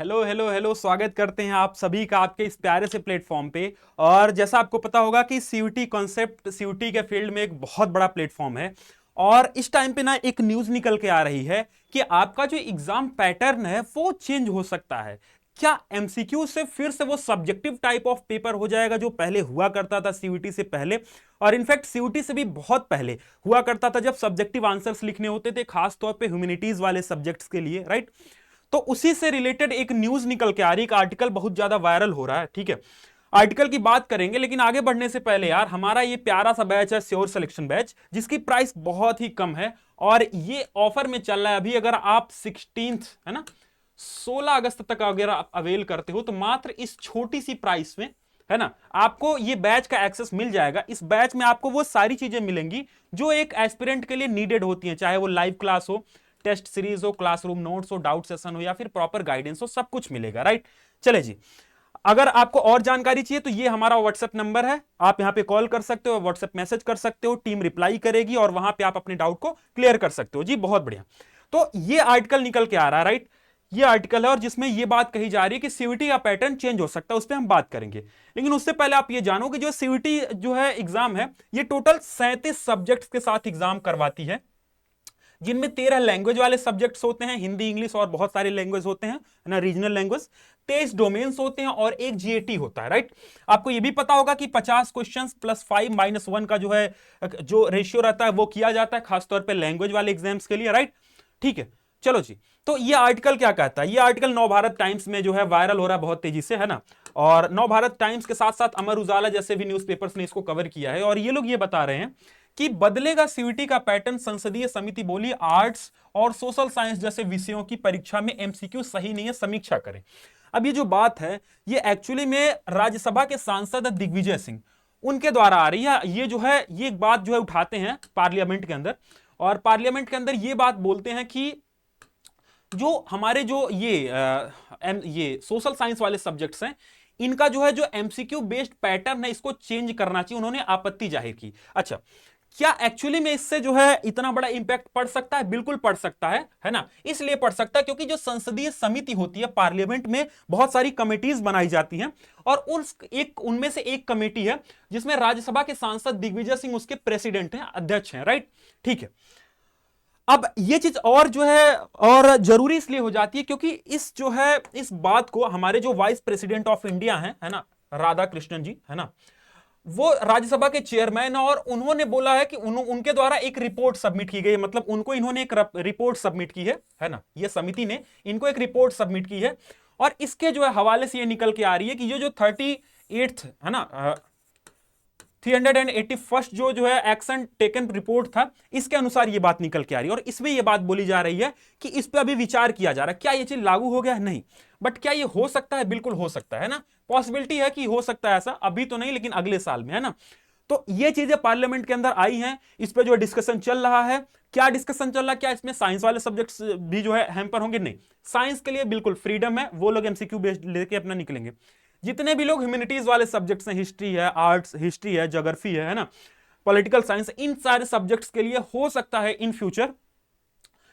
Hello hello hello, स्वागत करते हैं आप सभी का आपके इस प्यारे से प्लेटफॉर्म पे। और जैसा आपको पता होगा कि सीयूटी कॉन्सेप्ट सीयूटी के फील्ड में एक बहुत बड़ा प्लेटफॉर्म है। और इस टाइम पे ना एक न्यूज निकल के आ रही है कि आपका जो एग्जाम पैटर्न है वो चेंज हो सकता है। क्या एमसीक्यू से फिर से वो सब्जेक्टिव टाइप ऑफ पेपर हो जाएगा जो पहले हुआ करता था सीयूटी से पहले। और इनफैक्ट सीयूटी से भी बहुत पहले हुआ करता था जब सब्जेक्टिव आंसर्स लिखने होते थे, खास तौर पे ह्यूमैनिटीज वाले सब्जेक्ट्स के लिए, राइट। तो उसी से रिलेटेड एक न्यूज निकल के आ रही है, एक आर्टिकल बहुत ज्यादा वायरल हो रहा है, ठीक है। आर्टिकल की बात करेंगे, लेकिन आगे बढ़ने से पहले यार, हमारा ये प्यारा सा बैच है श्योर सिलेक्शन बैच, जिसकी प्राइस बहुत ही कम है। और ये ऑफर में चल रहा है अभी। अगर आप 16th है ना, 16 अगस्त तक अगर आप अवेल करते हो तो मात्र इस छोटी सी प्राइस में, है ना, आपको ये बैच का एक्सेस मिल जाएगा। इस बैच में आपको वो सारी चीजें मिलेंगी जो एक एस्पिरेंट के लिए नीडेड होती हैं, चाहे वो लाइव क्लास हो, टेस्ट सीरीज हो, क्लासरूम नोट्स हो, डाउट सेशन हो, या फिर प्रॉपर गाइडेंस हो, सब कुछ मिलेगा, राइट। चले जी, अगर आपको और जानकारी चाहिए तो ये हमारा व्हाट्सएप नंबर है, आप यहां पे कॉल कर सकते हो, व्हाट्सएप मैसेज कर सकते हो, टीम रिप्लाई करेगी और वहां पे आप अपने डाउट को क्लियर कर सकते हो जी। बहुत बढ़िया। तो ये आर्टिकल निकल के आ रहा है, राइट। ये आर्टिकल है और जिसमें ये बात कही जा रही है कि सीयूटी का पैटर्न चेंज हो सकता है, उस पर हम बात करेंगे। लेकिन उससे पहले आप ये जानो कि जो सीयूटी जो है एग्जाम है, ये टोटल 37 सब्जेक्ट्स के साथ एग्जाम करवाती है, जिनमें 13 लैंग्वेज वाले सब्जेक्ट्स होते हैं, हिंदी इंग्लिश और बहुत सारे लैंग्वेज होते हैं ना, रीजनल लैंग्वेज। 23 डोमेन्स होते हैं और एक जीएटी होता है, राइट। आपको यह भी पता होगा कि 50 क्वेश्चंस प्लस 5 - 1 का जो है, जो रेशियो रहता है वो किया जाता है, खासतौर पर लैंग्वेज वाले एग्जाम्स के लिए, राइट। ठीक है, चलो जी। तो ये आर्टिकल क्या कहता है? ये आर्टिकल नवभारत टाइम्स में जो है वायरल हो रहा है बहुत तेजी से, है ना। और नवभारत टाइम्स के साथ साथ अमर उजाला जैसे भी न्यूज़पेपर्स ने इसको कवर किया है। और ये लोग ये बता रहे हैं कि बदलेगा सीयूटी का पैटर्न। संसदीय समिति बोली आर्ट्स और सोशल साइंस जैसे विषयों की परीक्षा में एमसीक्यू सही नहीं है, समीक्षा करें। अब ये जो बात है, ये एक्चुअली में राज्यसभा के सांसद दिग्विजय सिंह, उनके द्वारा आ रही है। ये जो है, ये एक बात जो है उठाते हैं पार्लियामेंट के अंदर, और पार्लियामेंट के अंदर ये बात बोलते हैं कि जो हमारे जो ये सोशल साइंस वाले सब्जेक्ट्स हैं, इनका जो है जो एमसीक्यू बेस्ड पैटर्न है, इसको चेंज करना चाहिए। उन्होंने आपत्ति जाहिर की। अच्छा, क्या एक्चुअली में इससे जो है इतना बड़ा इंपैक्ट पड़ सकता है? बिल्कुल पड़ सकता है ना। इसलिए पड़ सकता है क्योंकि जो संसदीय समिति होती है, पार्लियामेंट में बहुत सारी कमेटीज बनाई जाती हैं, और उनमें से एक कमेटी है जिसमें राज्यसभा के सांसद दिग्विजय सिंह उसके प्रेसिडेंट हैं, अध्यक्ष हैं, राइट। ठीक है। अब ये चीज और जो है और जरूरी इसलिए हो जाती है क्योंकि इस जो है इस बात को हमारे जो वाइस प्रेसिडेंट ऑफ इंडिया हैं, है ना, राधा कृष्णन जी, है ना, वो राज्यसभा के चेयरमैन, और उन्होंने बोला है कि उनके द्वारा एक रिपोर्ट सबमिट की गई, मतलब उनको इन्होंने एक रिपोर्ट सबमिट की है ना, ये समिति ने इनको एक रिपोर्ट सबमिट की है। और इसके जो है हवाले से ये निकल के आ रही है कि ये जो 38th है ना, 381st जो है एक्शन टेकन रिपोर्ट था, इसके अनुसार ये बात निकल के आ रही है। और इसमें ये बात बोली जा रही है कि इस पे अभी विचार किया जा रहा है, क्या ये चीज लागू हो गया है? नहीं, बट क्या ये हो सकता है? बिल्कुल हो सकता है ना। पॉसिबिलिटी है कि हो सकता है ऐसा, अभी तो नहीं लेकिन अगले साल में, है ना। तो ये चीजें पार्लियामेंट के अंदर आई हैं, इस पे जो डिस्कशन चल रहा है। क्या डिस्कशन चल रहा है? क्या इसमें साइंस वाले सब्जेक्ट्स भी जो है हैम्पर होंगे? नहीं, साइंस के लिए बिल्कुल फ्रीडम है, वो लोग एमसीक्यू बेस्ड लेके अपना निकलेंगे। जितने भी लोग ह्यूमैनिटीज वाले सब्जेक्ट्स हैं, हिस्ट्री है, आर्ट्स, हिस्ट्री है, ज्योग्राफी है ना, पॉलिटिकल साइंस, इन सारे सब्जेक्ट्स के लिए हो सकता है इन फ्यूचर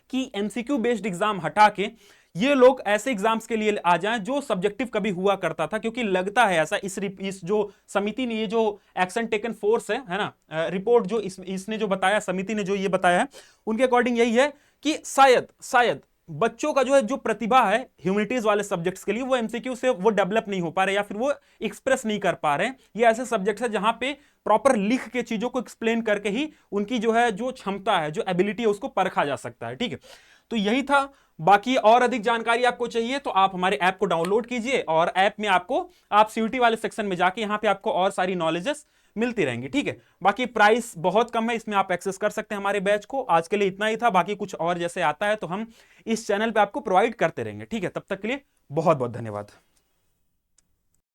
कि एमसीक्यू बेस्ड एग्जाम हटा के ये लोग ऐसे एग्जाम्स के लिए आ जाएं जो सब्जेक्टिव कभी हुआ करता था। क्योंकि लगता है ऐसा, इस जो समिति ने, ये जो एक्शन टेकन फोर्स है ना, रिपोर्ट जो इसने जो बताया, समिति ने जो ये बताया है, उनके अकॉर्डिंग यही है कि शायद बच्चों का जो है जो प्रतिभा है ह्यूमैनिटीज वाले सब्जेक्ट्स के लिए, वो एमसीक्यू से वो डेवलप नहीं हो पा रहे, या फिर वो एक्सप्रेस नहीं कर पा रहे हैं। ये ऐसे सब्जेक्ट्स है जहां पे प्रॉपर लिख के चीजों को एक्सप्लेन करके ही उनकी जो है जो क्षमता है, जो एबिलिटी है, उसको परखा जा सकता है। ठीक है, तो यही था। बाकी और अधिक जानकारी आपको चाहिए तो आप हमारे ऐप को डाउनलोड कीजिए, और ऐप में आप सीयूटी वाले सेक्शन में जाके यहां पे आपको और सारी नॉलेजेस मिलती रहेंगी। ठीक है, बाकी प्राइस बहुत कम है, इसमें आप एक्सेस कर सकते हैं हमारे बैच को। आज के लिए इतना ही था, बाकी कुछ और जैसे आता है तो हम इस चैनल पे आपको प्रोवाइड करते रहेंगे। ठीक है, तब तक के लिए बहुत बहुत धन्यवाद।